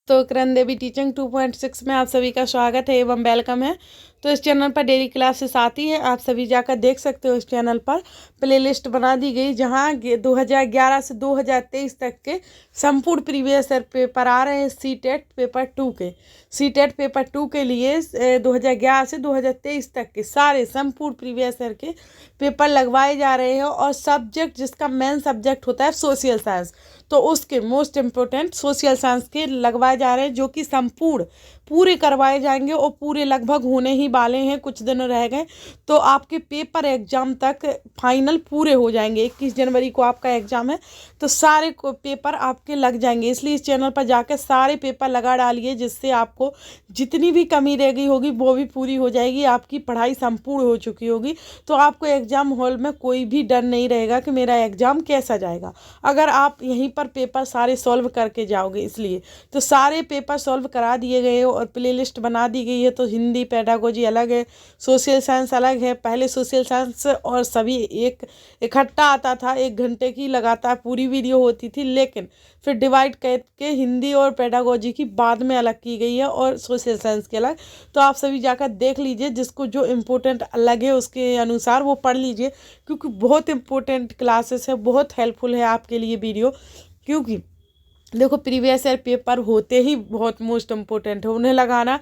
तो किरण देवी टीचिंग 2.6 में आप सभी का स्वागत है एवं वेलकम है। तो इस चैनल पर डेली क्लासेस आती है, आप सभी जाकर देख सकते हो। इस चैनल पर प्लेलिस्ट बना दी गई जहां 2011 से 2023 तक के संपूर्ण प्रीवियस ईयर पेपर आ रहे हैं। सीटेट पेपर 2 के पेपर 2 के लिए 2011 से 2023 तक के सारे संपूर्ण प्रीवियस ईयर के पेपर लगवाए जा रहे हैं। और सब्जेक्ट जिसका मेन सब्जेक्ट होता है सोशल साइंस, तो उसके मोस्ट इम्पोर्टेंट सोशल साइंस के लगवाए जा रहे हैं, जो कि संपूर्ण पूरे करवाए जाएंगे और पूरे लगभग होने ही वाले हैं। कुछ दिन रह गए तो आपके पेपर एग्जाम तक फाइनल पूरे हो जाएंगे। 21 जनवरी को आपका एग्जाम है, तो सारे पेपर आपके लग जाएंगे। इसलिए इस चैनल पर जाकर सारे पेपर लगा डालिए, जिससे आपको जितनी भी कमी रह गई होगी वो भी पूरी हो जाएगी। आपकी पढ़ाई संपूर्ण हो चुकी होगी, तो आपको एग्जाम हॉल में कोई भी डर नहीं रहेगा कि मेरा एग्जाम कैसा जाएगा, अगर आप यहीं पर पेपर सारे सॉल्व करके जाओगे। इसलिए तो सारे पेपर सॉल्व करा दिए गए और प्लेलिस्ट बना दी गई है। तो हिंदी पेडागोजी अलग है, सोशल साइंस अलग है। पहले सोशल साइंस और सभी एक इकट्ठा आता था, 1 घंटे की लगातार पूरी वीडियो होती थी, लेकिन फिर डिवाइड करके हिंदी और पेडागोजी की बाद में अलग की गई है और सोशल साइंस के अलग। तो आप सभी जाकर देख लीजिए, जिसको जो इम्पोर्टेंट लगे उसके अनुसार वो पढ़ लीजिए, क्योंकि बहुत इम्पोर्टेंट क्लासेस है, बहुत हेल्पफुल है आपके लिए वीडियो। क्योंकि देखो, प्रीवियस ईयर पेपर होते ही बहुत मोस्ट इम्पोर्टेंट है, उन्हें लगाना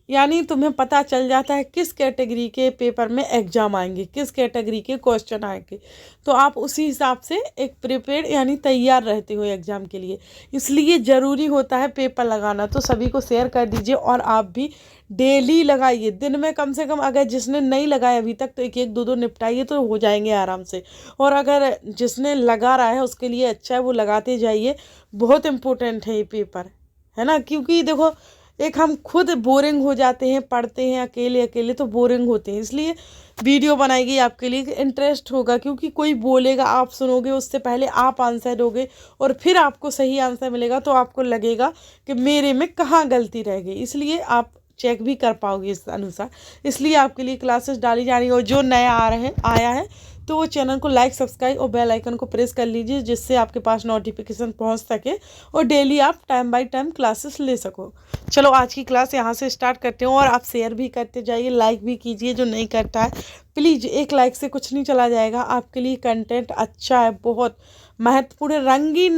यानी तुम्हें पता चल जाता है किस कैटेगरी के पेपर में एग्जाम आएंगे, किस कैटेगरी के क्वेश्चन आएंगे। तो आप उसी हिसाब से एक प्रिपेयर यानी तैयार रहते हो एग्जाम के लिए। इसलिए ज़रूरी होता है पेपर लगाना। तो सभी को शेयर कर दीजिए और आप भी डेली लगाइए, दिन में कम से कम। अगर जिसने नहीं लगाया अभी तक तो एक एक दो दो निपटाइए, तो हो जाएंगे आराम से। और अगर जिसने लगा रहा है उसके लिए अच्छा है, वो लगाते जाइए। बहुत इम्पोर्टेंट है ये पेपर, है ना। क्योंकि देखो, एक हम खुद बोरिंग हो जाते हैं, पढ़ते हैं अकेले अकेले तो बोरिंग होते हैं। इसलिए वीडियो बनाएगी आपके लिए, इंटरेस्ट होगा, क्योंकि कोई बोलेगा आप सुनोगे, उससे पहले आप आंसर दोगे और फिर आपको सही आंसर मिलेगा, तो आपको लगेगा कि मेरे में कहाँ गलती रह गई। इसलिए आप चेक भी कर पाओगे इस अनुसार। इसलिए आपके लिए क्लासेस डाली जा रही है। और जो नया आया है तो वो चैनल को लाइक, सब्सक्राइब और बेल आइकन को प्रेस कर लीजिए, जिससे आपके पास नोटिफिकेशन पहुंच सके और डेली आप टाइम बाय टाइम क्लासेस ले सको। चलो, आज की क्लास यहाँ से स्टार्ट करते हैं। और आप शेयर भी करते जाइए, लाइक भी कीजिए जो नहीं करता है। प्लीज़, एक लाइक से कुछ नहीं चला जाएगा। आपके लिए कंटेंट अच्छा है, बहुत महत्वपूर्ण है। रंगीन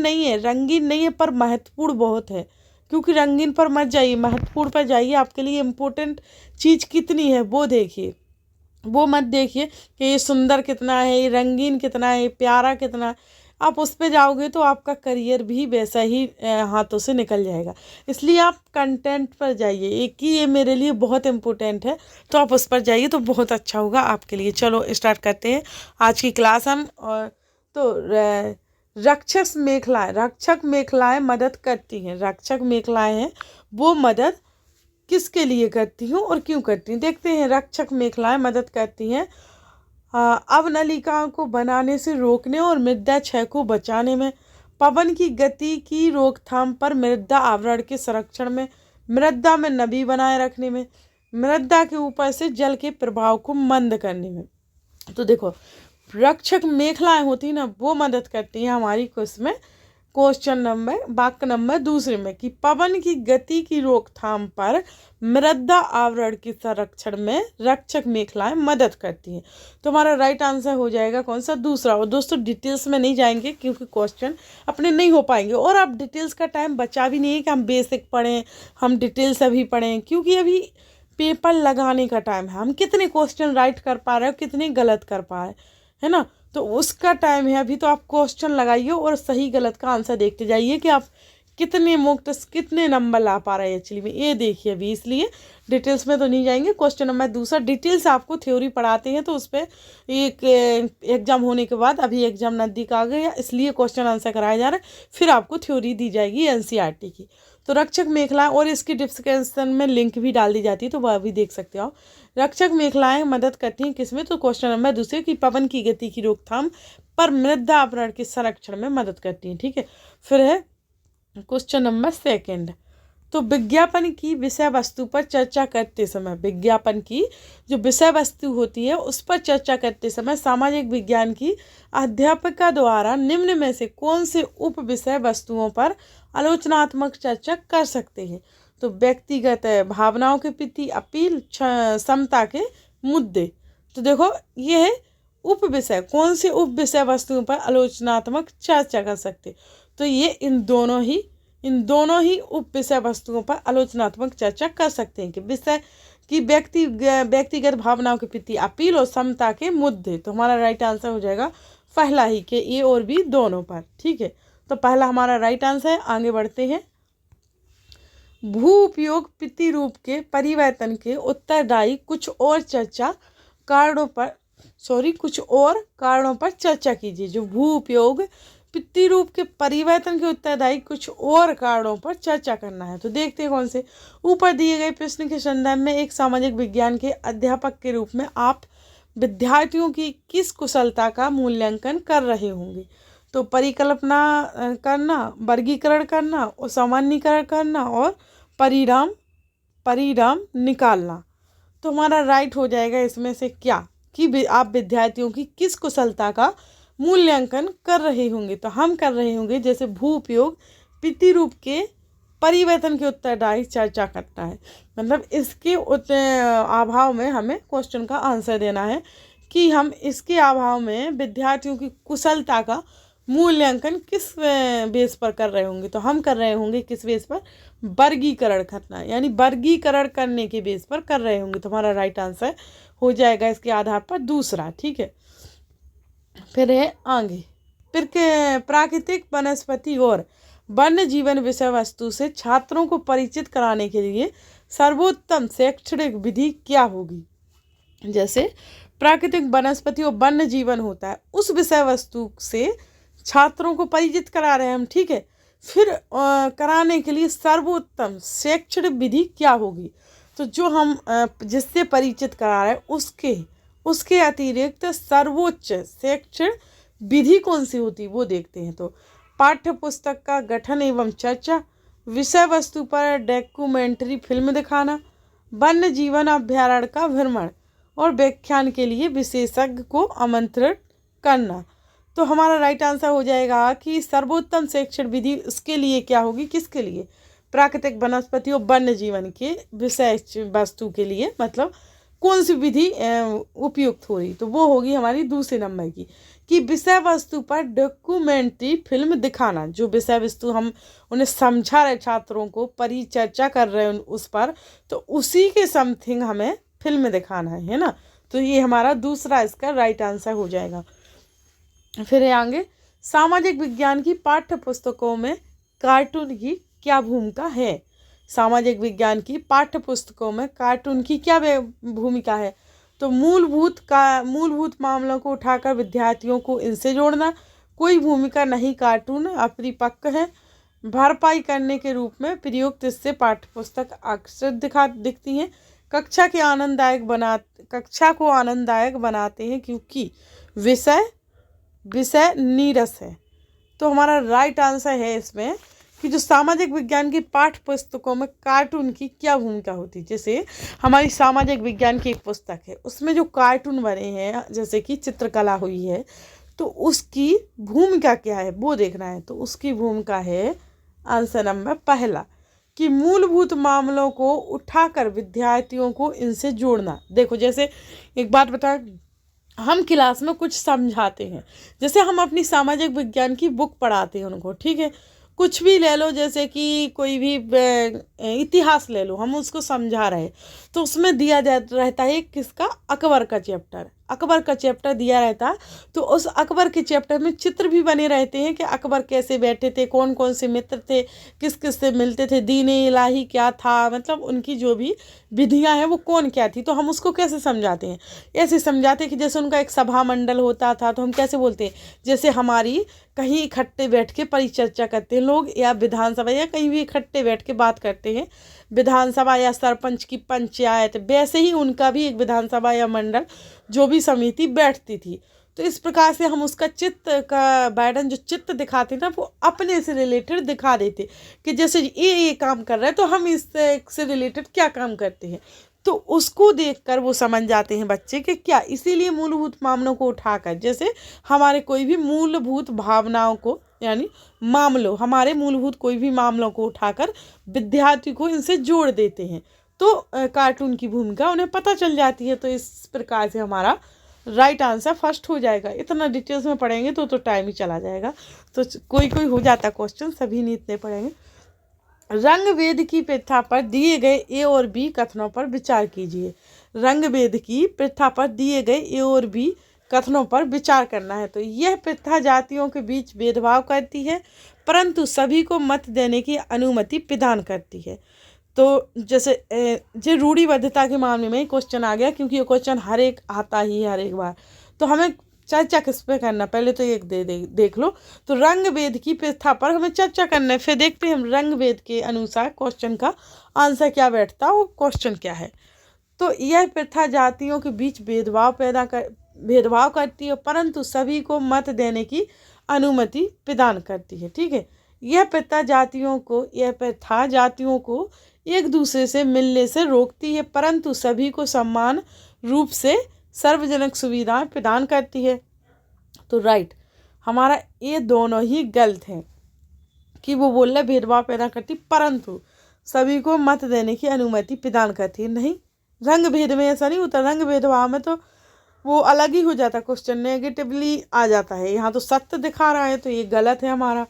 नहीं है पर महत्वपूर्ण बहुत है। क्योंकि रंगीन पर मत जाइए, महत्वपूर्ण पर जाइए। आपके लिए इम्पोर्टेंट चीज़ कितनी है वो देखिए, वो मत देखिए कि ये सुंदर कितना है, ये रंगीन कितना है, प्यारा कितना है। आप उस पर जाओगे तो आपका करियर भी वैसा ही हाथों से निकल जाएगा। इसलिए आप कंटेंट पर जाइए, एक ही ये मेरे लिए बहुत इम्पोर्टेंट है, तो आप उस पर जाइए तो बहुत अच्छा होगा आपके लिए। चलो स्टार्ट करते हैं आज की क्लास हम। और तो रक्षक मेखलाएं मदद करती हैं। रक्षक मेखलाएं हैं, वो मदद किसके लिए करती हूँ और क्यों करती हूँ, देखते हैं। रक्षक मेखलाएं मदद करती हैं अवनलिकाओं को बनाने से रोकने और मृदा क्षय को बचाने में, पवन की गति की रोकथाम पर, मृदा आवरण के संरक्षण में, मृदा में नमी बनाए रखने में, मृदा के ऊपर से जल के प्रभाव को मंद करने में। तो देखो, रक्षक मेखलाएं होती ना, वो मदद करती हैं हमारी उसमें क्वेश्चन नंबर वाक्य नंबर 2 में कि पवन की गति की रोकथाम पर मृदा आवरण के संरक्षण में रक्षक मेखलाएं मदद करती हैं। तो हमारा राइट आंसर हो जाएगा कौन सा, दूसरा। और दोस्तों, डिटेल्स में नहीं जाएंगे क्योंकि क्वेश्चन अपने नहीं हो पाएंगे। और अब डिटेल्स का टाइम बचा भी नहीं है कि हम बेसिक पढ़ें, हम डिटेल्स अभी पढ़ें, क्योंकि अभी पेपर लगाने का टाइम है। हम कितने क्वेश्चन राइट कर पा रहे हो, कितने गलत कर पा रहे, है ना। तो उसका टाइम है अभी। तो आप क्वेश्चन लगाइए और सही गलत का आंसर देखते जाइए कि आप कितने नंबर ला पा रहे हैं एक्चुअली में, ये देखिए अभी। इसलिए डिटेल्स में तो नहीं जाएंगे। क्वेश्चन नंबर 2 डिटेल्स आपको थ्योरी पढ़ाते हैं, तो उस पर एक एग्जाम होने के बाद, अभी एग्जाम नज़दीक आ गया इसलिए क्वेश्चन आंसर कराया जा रहा है, फिर आपको थ्योरी दी जाएगी एनसीईआरटी की। तो रक्षक मेखलाएं, और इसकी डिस्क्रिप्शन में लिंक भी डाल दी जाती है, तो वह भी देख सकते हो। रक्षक मेखलाएं मदद करती हैं किसमें, तो क्वेश्चन नंबर 2 की पवन की गति की रोकथाम पर मृदा आवरण के संरक्षण में मदद करती हैं। ठीक है, फिर है क्वेश्चन नंबर 2। तो विज्ञापन की विषय वस्तु पर चर्चा करते समय, विज्ञापन की जो विषय वस्तु होती है उस पर चर्चा करते समय सामाजिक विज्ञान की अध्यापिका द्वारा निम्न में से कौन से उप विषय वस्तुओं पर आलोचनात्मक चर्चा कर सकते हैं? तो व्यक्तिगत भावनाओं के प्रति अपील, समता के मुद्दे। तो देखो ये है उप विषय, कौन से उप विषय वस्तुओं पर आलोचनात्मक चर्चा कर सकते? तो ये इन दोनों ही उप विषय वस्तुओं पर आलोचनात्मक चर्चा कर सकते हैं कि विषय की व्यक्तिगत भावनाओं के प्रति अपील और समता के मुद्दे। तो हमारा राइट आंसर हो जाएगा पहला ही कि ए और बी दोनों पर। ठीक है, तो पहला हमारा राइट आंसर है। आगे बढ़ते हैं। भू उपयोग प्रतिरूप के परिवर्तन के उत्तरदायी कुछ और कारणों पर चर्चा कीजिए। जो भू उपयोग प्रतिरूप के परिवर्तन के उत्तरदायी कुछ और कारणों पर चर्चा करना है। तो देखते हैं कौन से। ऊपर दिए गए प्रश्न के संदर्भ में एक सामाजिक विज्ञान के अध्यापक के रूप में आप विद्यार्थियों की किस कुशलता का मूल्यांकन कर रहे होंगे? तो परिकल्पना करना, वर्गीकरण करना और सामान्यीकरण करना और परिणाम निकालना। तो हमारा राइट हो जाएगा इसमें से क्या कि आप विद्यार्थियों की किस कुशलता का मूल्यांकन कर रहे होंगे? तो हम कर रहे होंगे जैसे भू उपयोग प्रतिरूप के परिवर्तन के उत्तरदायी चर्चा करता है, मतलब इसके अभाव में हमें क्वेश्चन का आंसर देना है कि हम इसके अभाव में विद्यार्थियों की कुशलता का मूल्यांकन किस बेस पर कर रहे होंगे? तो हम कर रहे होंगे किस बेस पर? वर्गीकरण करना, यानी वर्गीकरण करने के बेस पर कर रहे होंगे। तो हमारा राइट आंसर हो जाएगा इसके आधार पर दूसरा। ठीक है, फिर है आगे। फिर प्राकृतिक, वनस्पति और वन्य जीवन विषय वस्तु से छात्रों को परिचित कराने के लिए सर्वोत्तम शैक्षणिक विधि क्या होगी? जैसे प्राकृतिक, वनस्पति और वन्य जीवन होता है, उस विषय वस्तु से छात्रों को परिचित करा रहे हैं हम। ठीक है, फिर कराने के लिए सर्वोत्तम शैक्षणिक विधि क्या होगी? तो जो हम जिससे परिचित करा रहे हैं उसके अतिरिक्त सर्वोच्च शैक्षण विधि कौन सी होती वो देखते हैं। तो पाठ्य पुस्तक का गठन एवं चर्चा, विषय वस्तु पर डॉक्यूमेंट्री फिल्म दिखाना, वन्य जीवन अभ्यारण्य का भ्रमण और व्याख्यान के लिए विशेषज्ञ को आमंत्रित करना। तो हमारा राइट आंसर हो जाएगा कि सर्वोत्तम शैक्षण विधि उसके लिए क्या होगी? किसके लिए? प्राकृतिक, वनस्पति और वन्य जीवन के विषय वस्तु के लिए, मतलब कौन सी विधि उपयुक्त हो रही? तो वो होगी हमारी दूसरे नंबर की कि विषय वस्तु पर डॉक्यूमेंट्री फिल्म दिखाना। जो विषय वस्तु हम उन्हें समझा रहे, छात्रों को परिचर्चा कर रहे हैं उस पर, तो उसी के समथिंग हमें फिल्म दिखाना है ना। तो ये हमारा दूसरा इसका राइट आंसर हो जाएगा। फिर आगे, सामाजिक विज्ञान की पाठ्य पुस्तकों में कार्टून की क्या भूमिका है? सामाजिक विज्ञान की पाठ्य पुस्तकों में कार्टून की क्या भूमिका है? तो मूलभूत मामलों को उठाकर विद्यार्थियों को इनसे जोड़ना, कोई भूमिका नहीं, कार्टून अपरिपक्व है, भरपाई करने के रूप में प्रयुक्त, इससे पाठ्य पुस्तक आकर्षक दिखती हैं, कक्षा को आनंददायक बनाते हैं क्योंकि विषय नीरस है। तो हमारा राइट आंसर है इसमें कि जो सामाजिक विज्ञान की पाठ्य पुस्तकों में कार्टून की क्या भूमिका होती है। जैसे हमारी सामाजिक विज्ञान की एक पुस्तक है, उसमें जो कार्टून बने हैं, जैसे कि चित्रकला हुई है, तो उसकी भूमिका क्या है वो देखना है। तो उसकी भूमिका है आंसर नंबर पहला कि मूलभूत मामलों को उठाकर विद्यार्थियों को इनसे जोड़ना। देखो जैसे एक बात बता, हम क्लास में कुछ समझाते हैं, जैसे हम अपनी सामाजिक विज्ञान की बुक पढ़ाते हैं उनको, ठीक है, कुछ भी ले लो, जैसे कि कोई भी इतिहास ले लो, हम उसको समझा रहे, तो उसमें दिया रहता है किसका? अकबर का चैप्टर दिया रहता है। तो उस अकबर के चैप्टर में चित्र भी बने रहते हैं कि अकबर कैसे बैठे थे, कौन कौन से मित्र थे, किस किस से मिलते थे, दीन इलाही क्या था, मतलब उनकी जो भी विधियां हैं वो कौन क्या थी। तो हम उसको कैसे समझाते हैं? ऐसे समझाते हैं कि जैसे उनका एक सभा मंडल होता था, तो हम कैसे बोलते हैं, जैसे हमारी कहीं इकट्ठे बैठ के परिचर्चा करते हैं लोग, या विधानसभा या कहीं भी इकट्ठे बैठ के बात करते हैं, विधानसभा या सरपंच की पंचायत, वैसे ही उनका भी एक विधानसभा या मंडल जो भी समिति बैठती थी। तो इस प्रकार से हम उसका चित्त का बैडन जो चित्त दिखाते ना वो अपने से रिलेटेड दिखा देते कि जैसे ये काम कर रहा है तो हम इससे रिलेटेड क्या काम करते हैं, तो उसको देखकर वो समझ जाते हैं बच्चे कि क्या। इसीलिए मूलभूत मामलों को उठाकर, जैसे हमारे कोई भी मूलभूत भावनाओं को यानी मामलों, हमारे मूलभूत कोई भी मामलों को उठाकर विद्यार्थी को इनसे जोड़ देते हैं तो कार्टून की भूमिका उन्हें पता चल जाती है। तो इस प्रकार से हमारा राइट आंसर फर्स्ट हो जाएगा। इतना डिटेल्स में पढ़ेंगे तो टाइम ही चला जाएगा, तो कोई कोई हो जाता क्वेश्चन, सभी नहीं इतने पढ़ेंगे। रंग भेद की प्रथा पर दिए गए ए और बी कथनों पर विचार कीजिए। रंग भेद की प्रथा पर दिए गए ए और बी कथनों पर विचार करना है। तो यह प्रथा जातियों के बीच भेदभाव करती है परंतु सभी को मत देने की अनुमति प्रदान करती है। तो जैसे जो रूढ़िबद्धता के मामले में क्वेश्चन आ गया, क्योंकि ये क्वेश्चन हर एक आता ही है हर एक बार, तो हमें चर्चा किस पे करना, पहले तो एक देख लो। तो रंग भेद की प्रथा पर हमें चर्चा करना है, फिर देखते हैं हम रंग भेद के अनुसार क्वेश्चन का आंसर क्या बैठता है, वो क्वेश्चन क्या है। तो यह प्रथा जातियों के बीच भेदभाव करती है परंतु सभी को मत देने की अनुमति प्रदान करती है। ठीक है, यह प्रथा जातियों को एक दूसरे से मिलने से रोकती है परंतु सभी को समान रूप से सार्वजनिक सुविधाएं प्रदान करती है। तो राइट हमारा ये दोनों ही गलत हैं कि वो बोल रहे भेदभाव पैदा करती परंतु सभी को मत देने की अनुमति प्रदान करती है। नहीं, रंग भेद में ऐसा नहीं होता, रंग भेदभाव में तो वो अलग ही हो जाता, क्वेश्चन नेगेटिवली आ जाता है। यहाँ तो सत्य दिखा रहा है तो ये गलत है हमारा।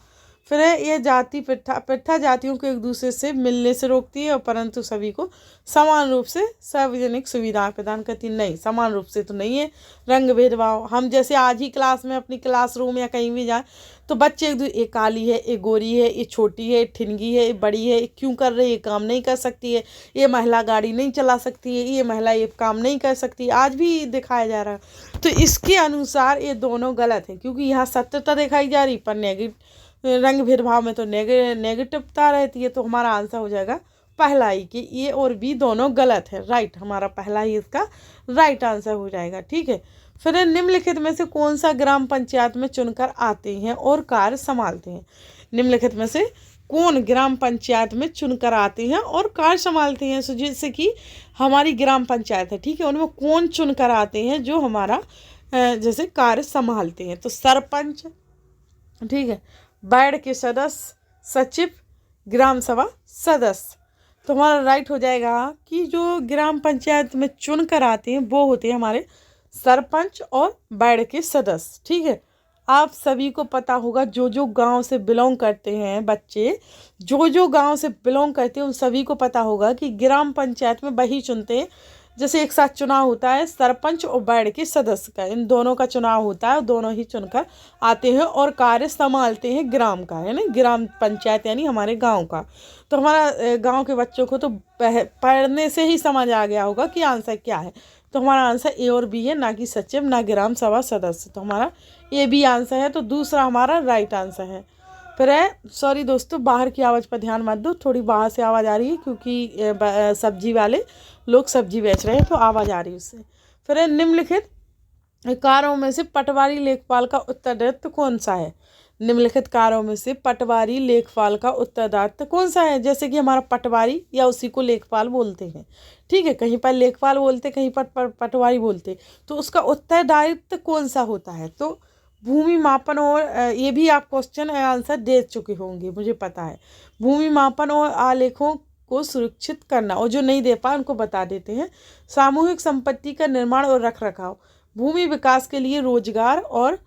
फिर है ये जाति प्रथा जातियों को एक दूसरे से मिलने से रोकती है और परंतु सभी को समान रूप से सार्वजनिक सुविधाएं प्रदान करती। नहीं, समान रूप से तो नहीं है रंग भेदभाव। हम जैसे आज ही क्लास में अपनी क्लासरूम या कहीं भी जाए तो बच्चे एक काली है, एक गोरी है, ये छोटी है, ठिनगी है, बड़ी है, क्यों कर रही है, ये काम नहीं कर सकती है, ये महिला गाड़ी नहीं चला सकती है, ये महिला ये काम नहीं कर सकती, आज भी दिखाया जा रहा है। तो इसके अनुसार ये दोनों गलत है, क्योंकि यहाँ सत्यता दिखाई जा रही पर रंग भेदभाव में तो नेगेटिवता रहती है। तो हमारा आंसर हो जाएगा पहला ही कि ए और बी दोनों गलत है। राइट, हमारा पहला ही इसका राइट आंसर हो जाएगा। ठीक है, फिर निम्नलिखित में से कौन सा ग्राम पंचायत में चुनकर आते हैं और कार्य संभालते हैं। निम्नलिखित में से कौन ग्राम पंचायत में चुनकर आते हैं और कार्य संभालते हैं। सो जैसे कि हमारी ग्राम पंचायत है, ठीक है, उनमें कौन चुनकर आते हैं जो हमारा जैसे कार्य संभालते हैं। तो सरपंच, ठीक है, वार्ड के सदस्य, सचिव, ग्राम सभा सदस्य। तो हमारा राइट हो जाएगा कि जो ग्राम पंचायत में चुन कर आते हैं वो होते हैं हमारे सरपंच और वार्ड के सदस्य। ठीक है, आप सभी को पता होगा जो गांव से बिलोंग करते हैं बच्चे, जो गांव से बिलोंग करते हैं उन सभी को पता होगा कि ग्राम पंचायत में वही चुनते हैं। जैसे एक साथ चुनाव होता है सरपंच और वार्ड के सदस्य का, इन दोनों का चुनाव होता है, दोनों ही चुनकर आते हैं और कार्य संभालते हैं ग्राम का, है ना, ग्राम पंचायत यानी हमारे गांव का। तो हमारा गांव के बच्चों को तो पढ़ने से ही समझ आ गया होगा कि आंसर क्या है। तो हमारा आंसर ए और बी है, ना कि सचिव ना ग्राम सभा सदस्य। तो हमारा ए बी आंसर है, तो दूसरा हमारा राइट आंसर है। फिर है, सॉरी दोस्तों, बाहर की आवाज़ पर ध्यान मत दो, थोड़ी बाहर से आवाज़ आ रही है क्योंकि सब्जी वाले लोग सब्जी बेच रहे हैं तो आवाज़ आ रही है उससे। फिर है, निम्नलिखित कार्यों में से पटवारी लेखपाल का उत्तरदायित्व कौन सा है। निम्नलिखित कार्यों में से पटवारी लेखपाल का उत्तरदायित्व कौन सा है। जैसे कि हमारा पटवारी या उसी को लेखपाल बोलते हैं, ठीक है, कहीं पर लेखपाल बोलते कहीं पर पटवारी बोलते, तो उसका उत्तरदायित्व कौन सा होता है। तो भूमि मापन और ये भी आप क्वेश्चन आंसर दे चुके होंगे मुझे पता है। भूमि मापन और आलेखों को सुरक्षित करना, और जो नहीं दे पाए उनको बता देते हैं। सामूहिक संपत्ति का निर्माण और रखरखाव, भूमि विकास के लिए रोजगार और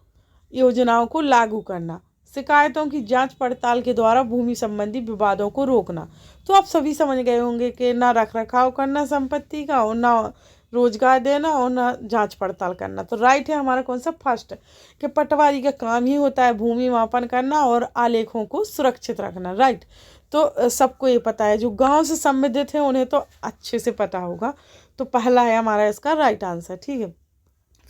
योजनाओं को लागू करना, शिकायतों की जांच पड़ताल के द्वारा भूमि संबंधी विवादों को रोकना। तो आप सभी समझ गए होंगे कि ना रखरखाव करना संपत्ति का, और ना रोजगार देना, और ना जांच पड़ताल करना। तो राइट है हमारा कौन सा, फर्स्ट, कि पटवारी का काम ही होता है भूमि मापन करना और आलेखों को सुरक्षित रखना। राइट, तो सबको ये पता है, जो गांव से संबंधित हैं उन्हें तो अच्छे से पता होगा। तो पहला है हमारा इसका राइट आंसर। ठीक है,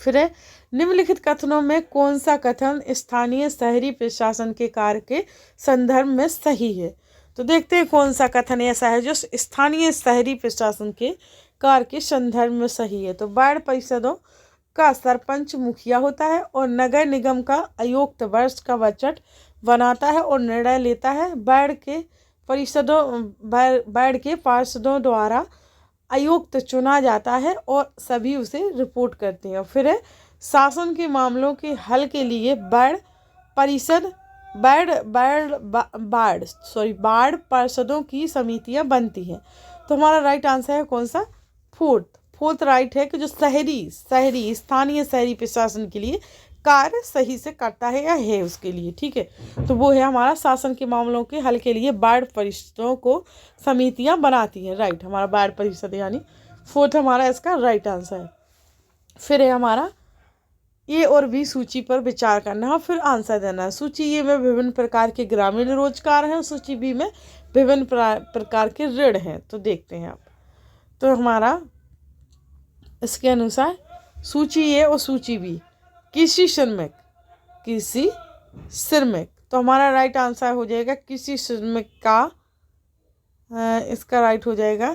फिर है, निम्नलिखित कथनों में कौन सा कथन स्थानीय शहरी प्रशासन के कार्य के संदर्भ में सही है। तो देखते हैं कौन सा कथन ऐसा है जो स्थानीय शहरी प्रशासन के कार्य के संदर्भ में सही है। तो वार्ड परिषदों का सरपंच मुखिया होता है और नगर निगम का आयुक्त वर्ष का बजट बनाता है और निर्णय लेता है। वार्ड के पार्षदों द्वारा आयुक्त चुना जाता है और सभी उसे रिपोर्ट करते हैं। फिर है शासन के मामलों के हल के लिए वार्ड पार्षदों की समितियां बनती हैं। तो हमारा राइट आंसर है कौन सा? फोर्थ राइट है कि जो स्थानीय शहरी प्रशासन के लिए कार्य सही से करता है या है उसके लिए, ठीक है। तो वो है हमारा शासन के मामलों के हल के लिए वार्ड परिषदों को समितियां बनाती हैं। राइट, हमारा वार्ड परिषद यानी फोर्थ हमारा इसका राइट आंसर है। फिर है हमारा ए और बी सूची पर विचार करना है, फिर आंसर देना है। सूची ए में विभिन्न प्रकार के ग्रामीण रोजगार हैं, सूची बी में विभिन्न प्रकार के ऋण हैं। तो देखते हैं आप, तो हमारा इसके अनुसार सूची ए और सूची बी कृषि श्रमिक, तो हमारा राइट आंसर हो जाएगा कृषि श्रमिक का, इसका राइट हो जाएगा,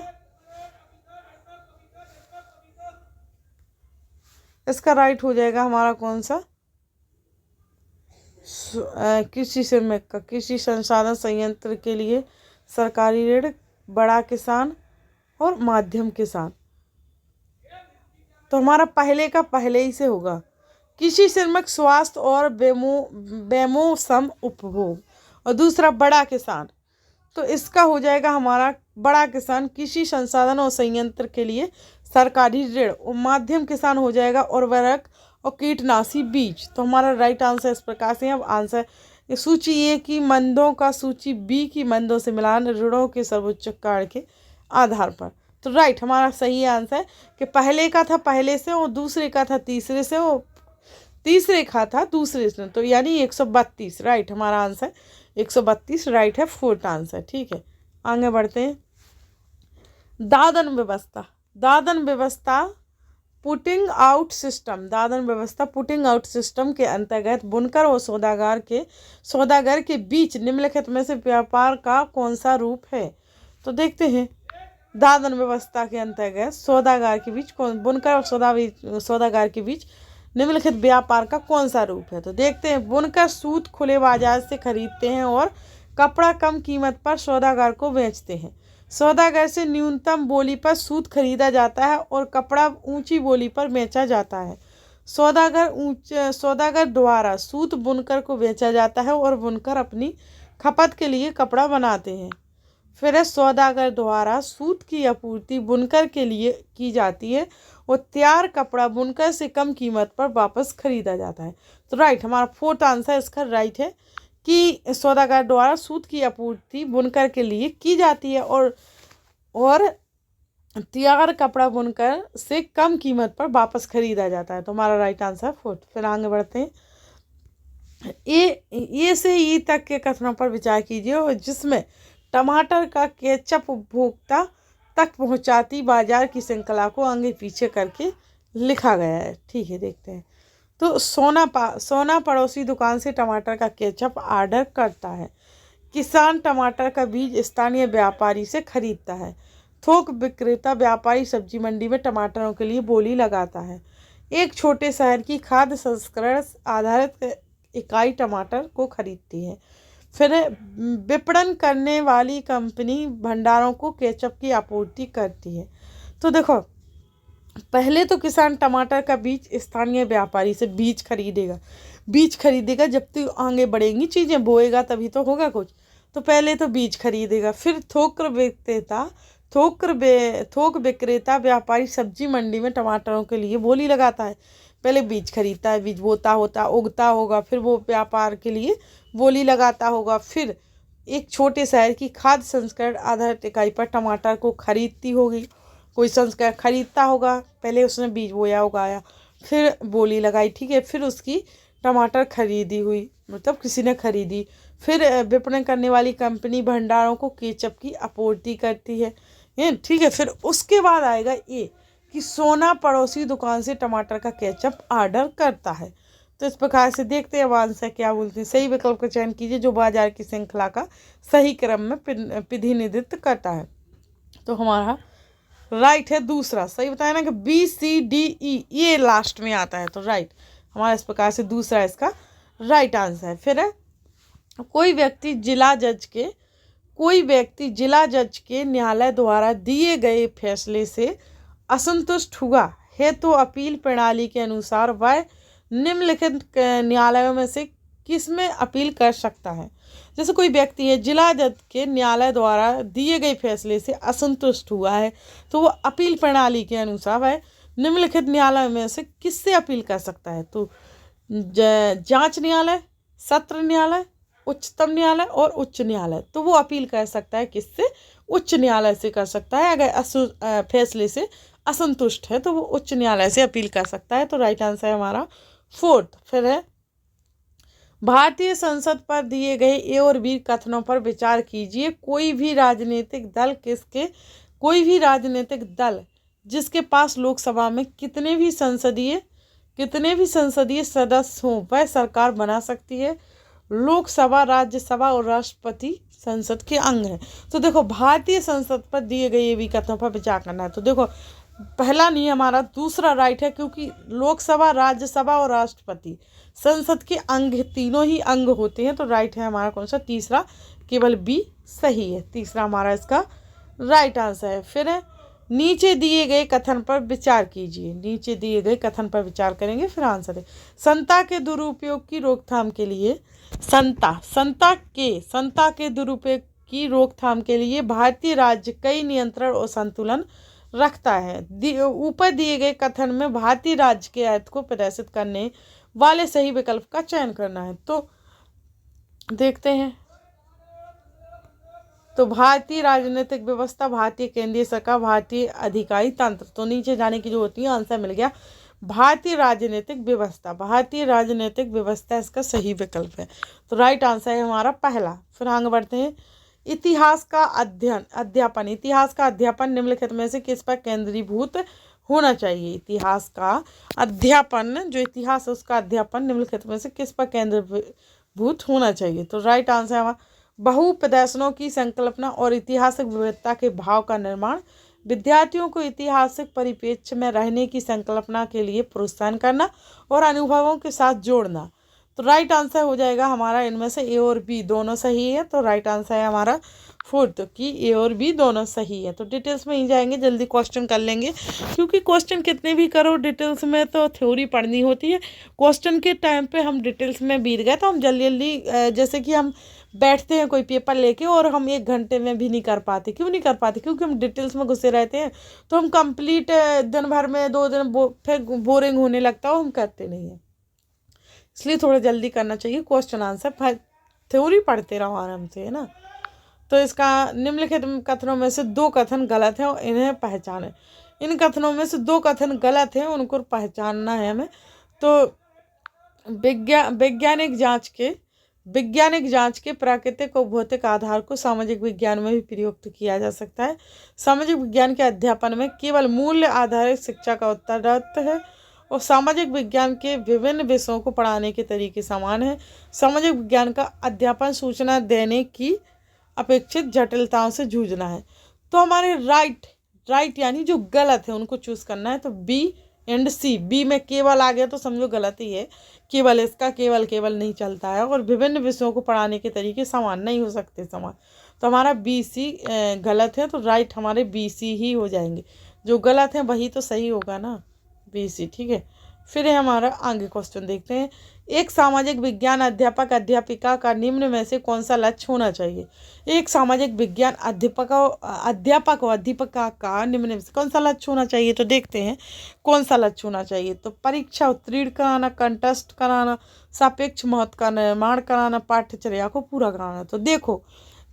इसका राइट हो जाएगा हमारा कौन सा? कृषि श्रमिक का कृषि संसाधन संयंत्र के लिए सरकारी ऋण, बड़ा किसान और माध्यम किसान। तो हमारा पहले का पहले ही से होगा। कृषि श्रमिक स्वास्थ्य और बेमौसम उपभोग, और दूसरा बड़ा किसान, तो इसका हो जाएगा हमारा बड़ा किसान कृषि संसाधन और संयंत्र के लिए सरकारी ऋण, और माध्यम किसान हो जाएगा उर्वरक और कीटनाशी बीज। तो हमारा राइट आंसर इस प्रकार से। अब आंसर सूची ए की मंदों का सूची बी की मंदों से मिलान ऋणों के सर्वोच्च कार्य के आधार पर। तो राइट हमारा सही आंसर है कि पहले का था पहले से और दूसरे का था तीसरे से और तीसरे का था दूसरे से, तो यानी 132। राइट हमारा आंसर 132 राइट है, फोर्थ आंसर, ठीक है। आगे बढ़ते हैं। दादन व्यवस्था पुटिंग आउट सिस्टम के अंतर्गत बुनकर और सौदागर के बीच निम्नलिखित में से व्यापार का कौन सा रूप है? तो देखते हैं, दादन व्यवस्था के अंतर्गत बुनकर और सौदागर के बीच निम्नलिखित व्यापार का कौन सा रूप है? तो देखते हैं, बुनकर सूत खुले बाजार से खरीदते हैं और कपड़ा कम कीमत पर सौदागर को बेचते हैं। सौदागर से न्यूनतम बोली पर सूत खरीदा जाता है और कपड़ा ऊंची बोली पर बेचा जाता है। सौदागर द्वारा सूत बुनकर को बेचा जाता है और बुनकर अपनी खपत के लिए कपड़ा बनाते हैं। फिर सौदागर द्वारा सूत की आपूर्ति बुनकर के लिए की जाती है और तैयार कपड़ा बुनकर से कम कीमत पर वापस खरीदा जाता है। तो राइट हमारा फोर्थ आंसर इसका राइट है कि सौदागर द्वारा सूत की आपूर्ति बुनकर के लिए की जाती है और तैयार कपड़ा बुनकर से कम कीमत पर वापस खरीदा जाता है। तो हमारा राइट आंसर फोर्थ। फिर आगे बढ़ते हैं। ए से ई तक के कथनों पर विचार कीजिए और जिसमें टमाटर का केचप उपभोक्ता तक पहुंचाती बाजार की श्रृंखला को आगे पीछे करके लिखा गया है, ठीक है। देखते हैं, तो सोना पड़ोसी दुकान से टमाटर का केचप ऑर्डर करता है। किसान टमाटर का बीज स्थानीय व्यापारी से खरीदता है। थोक विक्रेता व्यापारी सब्जी मंडी में टमाटरों के लिए बोली लगाता है। एक छोटे शहर की खाद्य संस्करण आधारित इकाई टमाटर को खरीदती है। फिर विपणन करने वाली कंपनी भंडारों को केचप की आपूर्ति करती है। तो देखो, पहले तो किसान टमाटर का बीज स्थानीय व्यापारी से बीज खरीदेगा जब तक आगे बढ़ेंगी चीज़ें, बोएगा तभी तो होगा कुछ। तो पहले तो बीज खरीदेगा, फिर थोक विक्रेता व्यापारी सब्जी मंडी में टमाटरों के लिए बोली लगाता है। पहले बीज खरीदता है, बीज बोता होता उगता होगा, फिर वो व्यापार के लिए बोली लगाता होगा। फिर एक छोटे शहर की खाद्य संस्करण आधारित इकाई पर टमाटर को खरीदती होगी, कोई संस्करण खरीदता होगा, पहले उसने बीज बोया उगाया फिर बोली लगाई, ठीक है। फिर उसकी टमाटर खरीदी हुई, मतलब किसी ने खरीदी। फिर विपणन करने वाली कंपनी भंडारों को केचप की आपूर्ति करती है, ठीक है। फिर उसके बाद आएगा ये कि सोना पड़ोसी दुकान से टमाटर का केचप ऑर्डर करता है। तो इस प्रकार से देखते हैं अब आंसर क्या बोलते हैं। सही विकल्प का चयन कीजिए जो बाजार की श्रृंखला का सही क्रम में प्रतिनिधित्व करता है। तो हमारा राइट है दूसरा। सही बताया ना कि BCDE ये लास्ट में आता है, तो राइट हमारा इस प्रकार से दूसरा इसका राइट आंसर है। फिर है कोई व्यक्ति जिला जज के न्यायालय द्वारा दिए गए फैसले से असंतुष्ट हुआ है तो अपील प्रणाली के अनुसार वह निम्नलिखित न्यायालयों में से किस में अपील कर सकता है। जैसे कोई व्यक्ति है, जिला जज के न्यायालय द्वारा दिए गए फैसले से असंतुष्ट हुआ है तो वो अपील प्रणाली के अनुसार वह निम्नलिखित न्यायालय में से किससे अपील कर सकता है। तो जांच न्यायालय, सत्र न्यायालय, उच्चतम न्यायालय और उच्च न्यायालय। तो वो अपील कर सकता है किससे? उच्च न्यायालय से कर सकता है। अगर फैसले से असंतुष्ट है तो वो उच्च न्यायालय से अपील कर सकता है। तो राइट आंसर है हमारा फोर्थ। फिर है भारतीय संसद पर दिए गए ए और बी कथनों पर विचार कीजिए। कोई भी राजनीतिक दल जिसके पास लोकसभा में कितने भी संसदीय सदस्य हों वह सरकार बना सकती है। लोकसभा, राज्यसभा और राष्ट्रपति संसद के अंग हैं। तो देखो भारतीय संसद पर दिए गए ये भी कथनों पर विचार करना है। तो देखो पहला नहीं हमारा, दूसरा राइट है, क्योंकि लोकसभा, राज्यसभा और राष्ट्रपति संसद के अंग, तीनों ही अंग होते हैं। तो राइट है हमारा कौन सा? तीसरा, केवल बी सही है। तीसरा हमारा इसका राइट आंसर है। फिर है नीचे दिए गए कथन पर विचार कीजिए। नीचे दिए गए कथन पर विचार करेंगे फिर आंसर है। संता के दुरुपयोग की रोकथाम के लिए संता के दुरुपयोग की रोकथाम के लिए भारतीय राज्य कई नियंत्रण और संतुलन रखता है। ऊपर दिए गए कथन में भारतीय राज्य के अर्थ को प्रदर्शित करने वाले सही विकल्प का चयन करना है। तो देखते हैं। तो भारतीय राजनीतिक व्यवस्था, भारतीय केंद्रीय सरकार, भारतीय अधिकारी तंत्र। तो नीचे जाने की जो होती है, आंसर मिल गया भारतीय राजनीतिक व्यवस्था इसका सही विकल्प है। तो राइट आंसर है हमारा पहला। फिर आगे बढ़ते हैं। इतिहास का अध्यापन निम्नलिखित में से किस पर केंद्रीभूत होना चाहिए। इतिहास का अध्यापन, जो इतिहास है उसका अध्यापन निम्नलिखित में से किस पर केंद्रीभूत होना चाहिए। तो राइट आंसर है हमारा बहु प्रदर्शनों की संकल्पना और ऐतिहासिक विविधता के भाव का निर्माण, विद्यार्थियों को ऐतिहासिक परिप्रेक्ष्य में रहने की संकल्पना के लिए प्रोत्साहन करना और अनुभवों के साथ जोड़ना। तो राइट आंसर हो जाएगा हमारा इनमें से ए और बी दोनों सही है। तो राइट आंसर है हमारा फोर्थ कि ए और बी दोनों सही है। तो डिटेल्स में ही जाएंगे, जल्दी क्वेश्चन कर लेंगे, क्योंकि क्वेश्चन कितने भी करो डिटेल्स में तो थ्योरी पढ़नी होती है। क्वेश्चन के टाइम पे हम डिटेल्स में बीत गए तो हम जल्दी जैसे कि हम बैठते हैं कोई पेपर लेके और हम 1 घंटे में भी नहीं कर पाते। क्यों नहीं कर पाते? क्योंकि हम डिटेल्स में घुसे रहते हैं। तो हम कंप्लीट दिन भर में 2 दिन फिर बोरिंग होने लगता है, हम करते नहीं हैं। इसलिए थोड़ा जल्दी करना चाहिए क्वेश्चन आंसर, थ्योरी पढ़ते रहो आराम से, है ना। तो इसका निम्नलिखित कथनों में से 2 कथन गलत हैं और इन्हें पहचानें। इन कथनों में से 2 कथन गलत हैं, उनको पहचानना है हमें। तो वैज्ञानिक जांच के प्राकृतिक और भौतिक आधार को सामाजिक विज्ञान में भी प्रयुक्त किया जा सकता है। सामाजिक विज्ञान के अध्यापन में केवल मूल्य आधारित शिक्षा का उत्तरदायित्व है और सामाजिक विज्ञान के विभिन्न विषयों को पढ़ाने के तरीके समान हैं। सामाजिक विज्ञान का अध्यापन सूचना देने की अपेक्षित जटिलताओं से जूझना है। तो हमारे राइट यानी जो गलत है उनको चूज करना है। तो बी एंड सी, बी में केवल आ गया तो समझो गलत ही है। केवल इसका केवल नहीं चलता है और विभिन्न विषयों को पढ़ाने के तरीके समान नहीं हो सकते समान। तो हमारा बी सी गलत है। तो राइट हमारे बी सी ही हो जाएंगे। जो गलत है वही तो सही होगा ना, बी सी। ठीक है। फिर हमारा आगे क्वेश्चन देखते हैं। एक सामाजिक विज्ञान अध्यापिका का निम्न में से कौन सा लक्ष्य होना चाहिए। एक सामाजिक विज्ञान अध्यापका का निम्न में से कौन सा लक्ष्य होना चाहिए। तो देखते हैं कौन सा लक्ष्य होना चाहिए। तो परीक्षा उत्तीर्ण कराना, कंटेस्ट कराना, सापेक्ष महत्व का निर्माण कराना, पाठ्यचर्या को पूरा कराना। तो देखो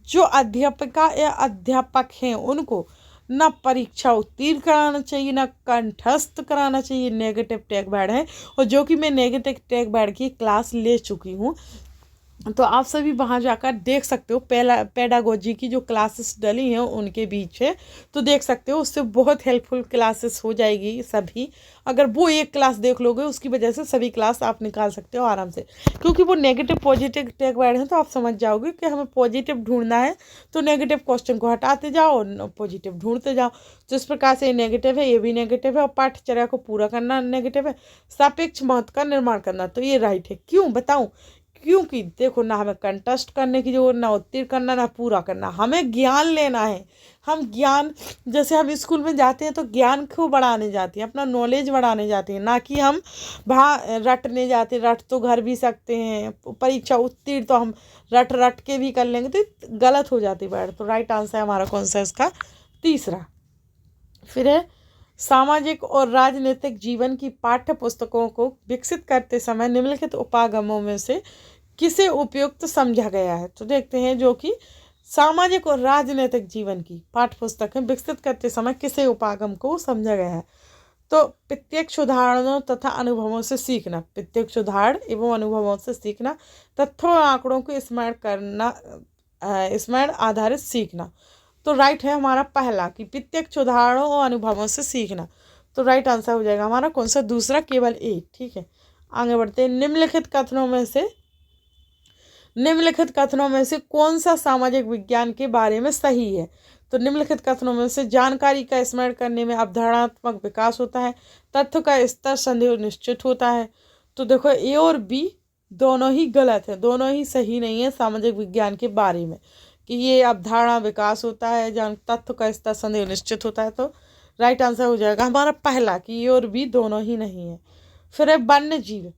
जो अध्यापिका या अध्यापक हैं उनको ना परीक्षा उत्तीर्ण कराना चाहिए, ना कंठस्थ कराना चाहिए, नेगेटिव टैग बैड है। और जो कि मैं नेगेटिव टैग बैड की क्लास ले चुकी हूँ, तो आप सभी वहाँ जाकर देख सकते हो, पेडागोजी की जो क्लासेस डली हैं उनके बीच है, तो देख सकते हो, उससे बहुत हेल्पफुल क्लासेस हो जाएगी सभी। अगर वो एक क्लास देख लोगे उसकी वजह से सभी क्लास आप निकाल सकते हो आराम से, क्योंकि वो नेगेटिव पॉजिटिव टैग वर्ड है, तो आप समझ जाओगे कि हमें पॉजिटिव ढूंढना है, तो नेगेटिव क्वेश्चन को हटाते जाओ और पॉजिटिव ढूंढते जाओ। तो इस प्रकार से ये नेगेटिव है, ये भी नेगेटिव है, और पाठ्यचर्या को पूरा करना नेगेटिव है, सापेक्ष महत्व का निर्माण करना, तो ये राइट है। क्यों बताऊं? क्योंकि देखो, ना हमें कंटेस्ट करने की जरूरत, ना उत्तीर्ण करना, ना पूरा करना, हमें ज्ञान लेना है। हम ज्ञान, जैसे हम स्कूल में जाते हैं तो ज्ञान को बढ़ाने जाते हैं, अपना नॉलेज बढ़ाने जाते हैं, ना कि हम वहाँ रटने जाते। रट तो घर भी सकते हैं, परीक्षा उत्तीर्ण तो हम रट रट के भी कर लेंगे, तो गलत हो जाती बात। तो राइट आंसर है हमारा कौन सा इसका? तीसरा। फिर है, सामाजिक और राजनीतिक जीवन की पाठ्य पुस्तकों को विकसित करते समय निम्नलिखित उपागमों में से किसे उपयुक्त समझा गया है? तो देखते हैं, जो कि सामाजिक और राजनीतिक जीवन की पाठ्य पुस्तक में विकसित करते समय किसे उपागम को समझा गया है? तो प्रत्यक्ष उदाहरणों तथा अनुभवों से सीखना, प्रत्यक्ष उदाहरण एवं अनुभवों से सीखना, तथ्यों और आंकड़ों को स्मरण करना, स्मरण आधारित सीखना। तो राइट है हमारा पहला, कि प्रत्यक्ष उदाहरणों और अनुभवों से सीखना। तो राइट आंसर हो जाएगा हमारा कौन सा? दूसरा, केवल एक। ठीक है, आगे बढ़ते हैं। निम्नलिखित कथनों में से कौन सा सामाजिक विज्ञान के बारे में सही है? तो निम्नलिखित कथनों में से जानकारी का स्मरण करने में अवधारणात्मक विकास होता है, तथ्य का स्तर संदेह निश्चित होता है। तो देखो, ए और बी दोनों ही गलत है, दोनों ही सही नहीं है सामाजिक विज्ञान के बारे में, कि ये अवधारणा विकास होता है, जान तथ्य का स्तर संदेह निश्चित होता है। तो राइट आंसर हो जाएगा हमारा पहला, कि ए और बी दोनों ही नहीं है। फिर है वन्य जीव।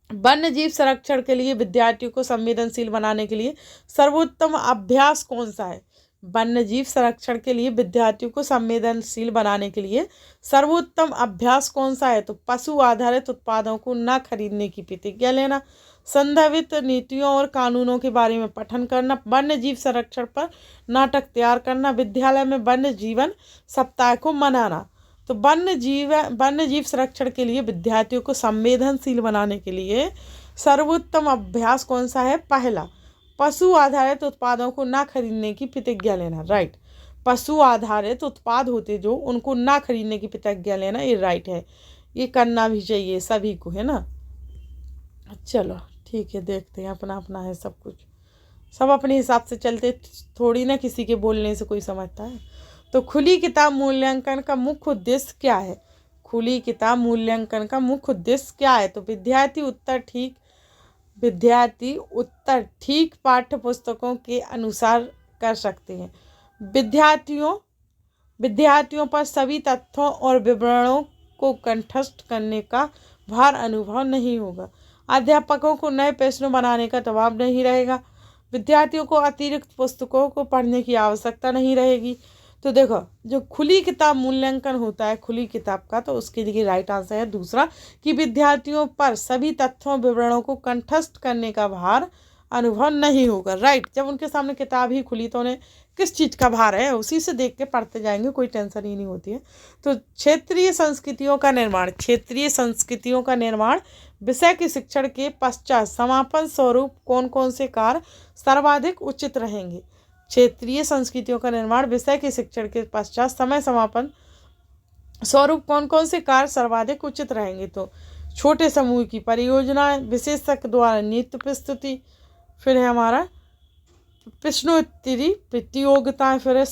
वन्य जीव संरक्षण के लिए विद्यार्थियों को संवेदनशील बनाने के लिए सर्वोत्तम अभ्यास कौन सा है? वन्य जीव संरक्षण के लिए विद्यार्थियों को संवेदनशील बनाने के लिए सर्वोत्तम अभ्यास कौन सा है? तो पशु आधारित उत्पादों को न खरीदने की प्रतिज्ञा लेना, संभावित नीतियों और कानूनों के बारे में पठन करना, वन्य जीव संरक्षण पर नाटक तैयार करना, विद्यालय में वन्य जीवन सप्ताह को मनाना। तो वन्य जीव संरक्षण के लिए विद्यार्थियों को संवेदनशील बनाने के लिए सर्वोत्तम अभ्यास कौन सा है? पहला, पशु आधारित उत्पादों को ना खरीदने की प्रतिज्ञा लेना। राइट, पशु आधारित उत्पाद होते जो, उनको ना खरीदने की प्रतिज्ञा लेना, ये राइट है। ये करना भी चाहिए सभी को, है ना। चलो ठीक है, देखते हैं, अपना अपना है सब कुछ, सब अपने हिसाब से चलते, थोड़ी ना किसी के बोलने से कोई समझता है। तो खुली किताब मूल्यांकन का मुख्य उद्देश्य क्या है? खुली किताब मूल्यांकन का मुख्य उद्देश्य क्या है? तो विद्यार्थी उत्तर ठीक पाठ्य पुस्तकों के अनुसार कर सकते हैं। विद्यार्थियों पर सभी तथ्यों और विवरणों को कंठस्थ करने का भार अनुभव नहीं होगा। अध्यापकों को नए प्रश्न बनाने का दबाव नहीं रहेगा। विद्यार्थियों को अतिरिक्त पुस्तकों को पढ़ने की आवश्यकता नहीं रहेगी। तो देखो, जो खुली किताब मूल्यांकन होता है खुली किताब का, तो उसके लिए राइट आंसर है दूसरा, कि विद्यार्थियों पर सभी तथ्यों विवरणों को कंठस्थ करने का भार अनुभव नहीं होगा। राइट, जब उनके सामने किताब ही खुली तो उन्हें किस चीज़ का भार है? उसी से देख के पढ़ते जाएंगे, कोई टेंशन ही नहीं होती है। तो क्षेत्रीय संस्कृतियों का निर्माण विषय के शिक्षण के पश्चात समापन स्वरूप कौन कौन से कार्य सर्वाधिक उचित रहेंगे? क्षेत्रीय संस्कृतियों का निर्माण विषय के शिक्षण के पश्चात समय समापन स्वरूप कौन कौन से कार्य सर्वाधिक उचित रहेंगे? तो छोटे समूह की परियोजना, विशेषज्ञ द्वारा नृत्य प्रस्तुति, फिर है हमारा प्रश्नोत्तरी प्रतियोगिताएं, फिर है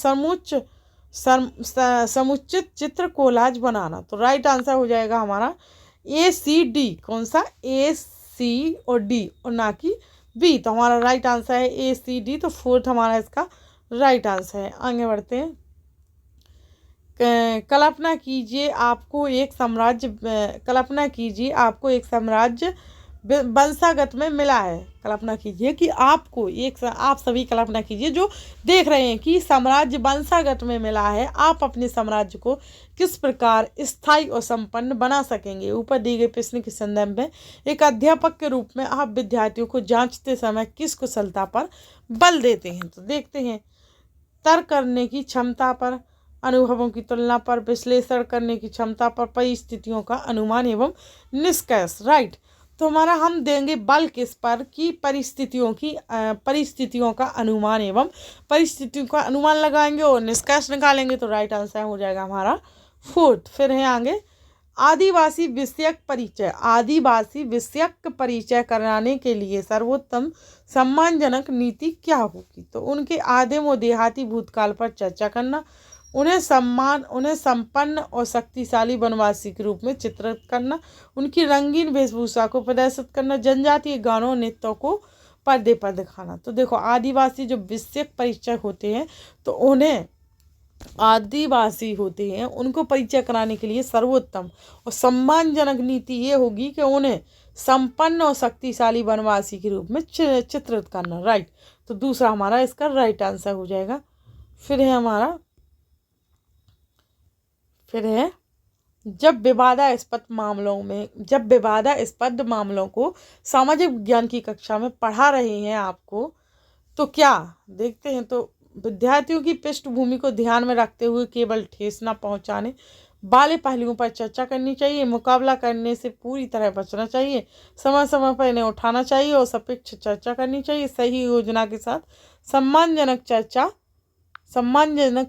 समुचित चित्र कोलाज बनाना। तो राइट आंसर हो जाएगा हमारा ACD। कौन सा? AC और D, और ना कि B। तो हमारा राइट आंसर है ACD। तो फोर्थ हमारा इसका राइट आंसर है। आगे बढ़ते हैं। कल्पना कीजिए आपको एक साम्राज्य वंशागत में मिला है। कल्पना कीजिए कि आपको आप सभी कल्पना कीजिए जो देख रहे हैं कि साम्राज्य वंशागत में मिला है, आप अपने साम्राज्य को किस प्रकार स्थायी और संपन्न बना सकेंगे? ऊपर दिए गए प्रश्न के संदर्भ में एक अध्यापक के रूप में आप विद्यार्थियों को जांचते समय किस कुशलता पर बल देते हैं? तो देखते हैं, तर्क करने की क्षमता पर, अनुभवों की तुलना पर, विश्लेषण करने की क्षमता पर, परिस्थितियों का अनुमान एवं निष्कर्ष। राइट, तो हमारा हम देंगे बल किस पर की परिस्थितियों का अनुमान एवं परिस्थितियों का अनुमान लगाएंगे और निष्कर्ष निकालेंगे। तो राइट आंसर हो जाएगा हमारा 4th। फिर है आगे आदिवासी विषयक परिचय। आदिवासी विषयक परिचय कराने के लिए सर्वोत्तम सम्मानजनक नीति क्या होगी? तो उनके आदिम और देहाती भूतकाल पर चर्चा करना, उन्हें संपन्न और शक्तिशाली वनवासी के रूप में चित्रित करना, उनकी रंगीन वेशभूषा को प्रदर्शित करना, जनजातीय गानों नृत्यों को पर्दे पर दिखाना। तो देखो आदिवासी जो विषयक परिचय होते हैं तो उन्हें आदिवासी होते हैं उनको परिचय कराने के लिए सर्वोत्तम और सम्मानजनक नीति ये होगी कि उन्हें संपन्न और शक्तिशाली वनवासी के रूप में चित्रित करना। राइट, तो दूसरा हमारा इसका राइट आंसर हो जाएगा। फिर है जब विवादास्पद मामलों को सामाजिक विज्ञान की कक्षा में पढ़ा रहे हैं आपको तो क्या देखते हैं। तो विद्यार्थियों की पृष्ठभूमि को ध्यान में रखते हुए केवल ठेस न पहुंचाने वाले पहलुओं पर चर्चा करनी चाहिए, मुकाबला करने से पूरी तरह बचना चाहिए, समय समय पर इन्हें उठाना चाहिए और सापेक्ष चर्चा करनी चाहिए, सही योजना के साथ सम्मानजनक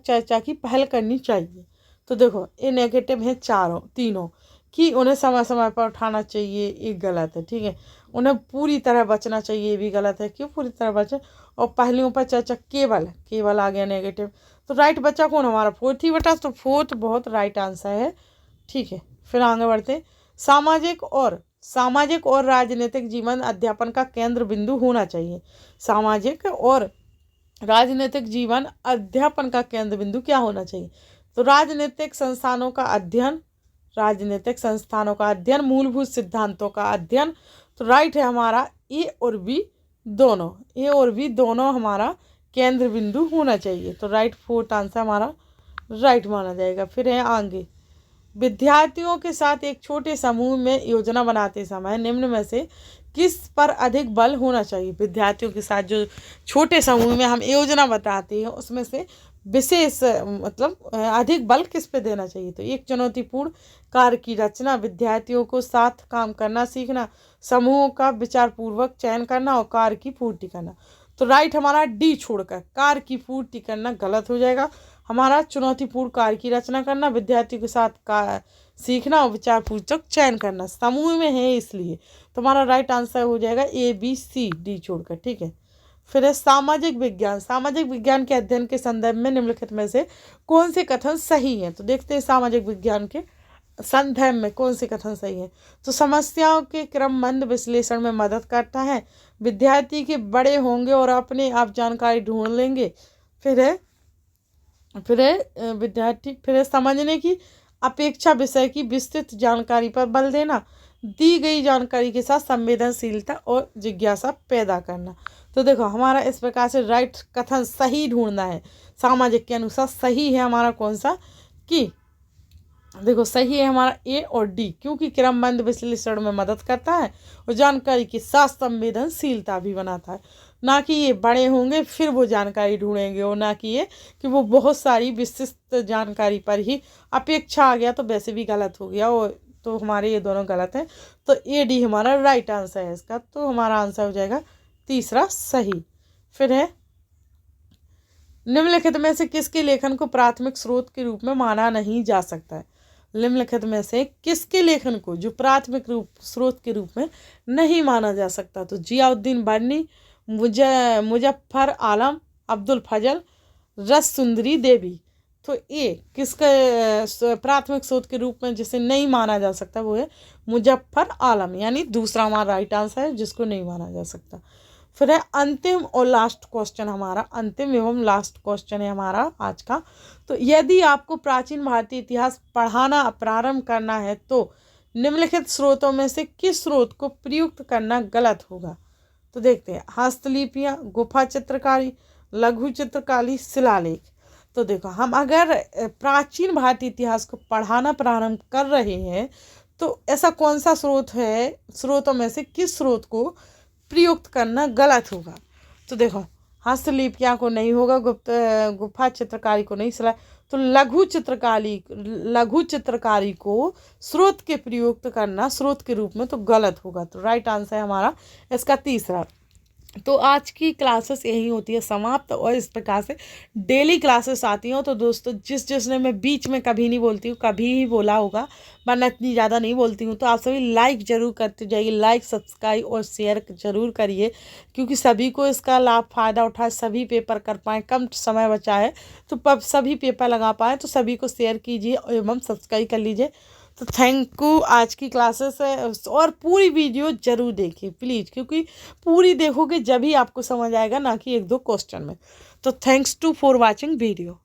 चर्चा की पहल करनी चाहिए। तो देखो ये नेगेटिव है तीनों कि उन्हें समय समय पर उठाना चाहिए, एक गलत है। ठीक है, उन्हें पूरी तरह बचना चाहिए, ये भी गलत है। क्यों पूरी तरह बचे? और पहलुओं पर चर्चा केवल आ गया नेगेटिव। तो राइट बचा कौन? हमारा 4th ही बटा। तो 4th बहुत राइट आंसर है। ठीक है, फिर आगे बढ़ते। सामाजिक और राजनीतिक जीवन अध्यापन का केंद्र बिंदु होना चाहिए। सामाजिक और राजनीतिक जीवन अध्यापन का केंद्र बिंदु क्या होना चाहिए? तो राजनीतिक संस्थानों का अध्ययन, मूलभूत सिद्धांतों का अध्ययन। तो राइट है हमारा ए और बी दोनों हमारा केंद्र बिंदु होना चाहिए। तो राइट 4th आंसर हमारा राइट माना जाएगा। फिर है आगे विद्यार्थियों के साथ एक छोटे समूह में योजना बनाते समय निम्न में से किस पर अधिक बल होना चाहिए? विद्यार्थियों के साथ जो छोटे समूह में हम योजना बताते हैं उसमें से विशेष अधिक बल किस पे देना चाहिए? तो एक चुनौतीपूर्ण कार्य की रचना, विद्यार्थियों को साथ काम करना सीखना, समूहों का विचारपूर्वक चयन करना और कार्य की पूर्ति करना। तो राइट हमारा डी छोड़कर कार्य की पूर्ति करना गलत हो जाएगा। हमारा चुनौतीपूर्ण कार्य की रचना करना, विद्यार्थियों के साथ सीखना और विचारपूर्वक चयन करना, समूह में है इसलिए। तो हमारा राइट आंसर हो जाएगा ए बी सी डी छोड़कर। ठीक है, फिर है सामाजिक विज्ञान के अध्ययन के संदर्भ में निम्नलिखित में से कौन से कथन सही हैं? तो देखते हैं सामाजिक विज्ञान के संदर्भ में कौन से कथन सही है। तो समस्याओं के क्रमबद्ध विश्लेषण में मदद करता है, विद्यार्थी के बड़े होंगे और अपने आप जानकारी ढूंढ लेंगे। फिर है समझने की अपेक्षा विषय की विस्तृत जानकारी पर बल देना, दी गई जानकारी के साथ संवेदनशीलता और जिज्ञासा पैदा करना। तो देखो हमारा इस प्रकार से राइट कथन सही ढूंढना है। सामाजिक के अनुसार सही है हमारा कौन सा? कि देखो सही है हमारा ए और डी, क्योंकि क्रमबद्ध विश्लेषण में मदद करता है और जानकारी के साथ संवेदनशीलता भी बनाता है। ना कि ये बड़े होंगे फिर वो जानकारी ढूंढेंगे, और ना कि ये कि वो बहुत सारी विशिष्ट जानकारी पर ही अपेक्षा आ गया, तो वैसे भी गलत हो गया। और तो हमारे ये दोनों गलत हैं। तो ए डी हमारा राइट आंसर है इसका। तो हमारा आंसर हो जाएगा तीसरा सही। फिर है निम्नलिखित में से किसके लेखन को प्राथमिक स्रोत के रूप में माना नहीं जा सकता है? निम्नलिखित में से किसके लेखन को जो प्राथमिक स्रोत के रूप में नहीं माना जा सकता? तो जियाउद्दीन बर्नी, मुजफ्फर आलम, अब्दुल फजल, रस सुंदरी देवी। तो ये किसका प्राथमिक स्रोत के रूप में जिसे नहीं माना जा सकता वो है मुजफ्फर आलम, यानी दूसरा हमारा राइट आंसर है जिसको नहीं माना जा सकता। फिर है अंतिम और लास्ट क्वेश्चन, हमारा अंतिम एवं लास्ट क्वेश्चन है हमारा आज का। तो यदि आपको प्राचीन भारतीय इतिहास पढ़ाना प्रारंभ करना है तो निम्नलिखित स्रोतों में से किस स्रोत को प्रयुक्त करना गलत होगा? तो देखते हैं हस्तलिपियाँ, गुफा चित्रकारी, लघु चित्रकारी, शिलालेख। तो देखो हम अगर प्राचीन भारतीय इतिहास को पढ़ाना प्रारंभ कर रहे हैं तो ऐसा कौन सा स्रोत है, स्रोतों में से किस स्रोत को प्रयुक्त करना गलत होगा? तो देखो हस्तलिपियाँ को नहीं होगा, गुफा चित्रकारी को नहीं सिला, तो लघु चित्रकारी को स्रोत के प्रयुक्त करना स्रोत के रूप में तो गलत होगा। तो राइट आंसर है हमारा इसका तीसरा। तो आज की क्लासेस यही होती है समाप्त, और इस प्रकार से डेली क्लासेस आती हैं। तो दोस्तों जिसने मैं बीच में कभी नहीं बोलती हूँ, कभी ही बोला होगा, वरना इतनी ज़्यादा नहीं बोलती हूँ, तो आप सभी लाइक ज़रूर करते जाइए, लाइक सब्सक्राइब और शेयर ज़रूर करिए, क्योंकि सभी को इसका लाभ फ़ायदा उठाए, सभी पेपर कर पाएँ, कम समय बचा है तो सभी पेपर लगा पाएँ। तो सभी को शेयर कीजिए एवं सब्सक्राइब कर लीजिए। तो थैंक यू। आज की क्लासेस है और पूरी वीडियो ज़रूर देखिए प्लीज़, क्योंकि पूरी देखोगे जब ही आपको समझ आएगा, ना कि एक दो क्वेश्चन में। तो thanks to for watching video.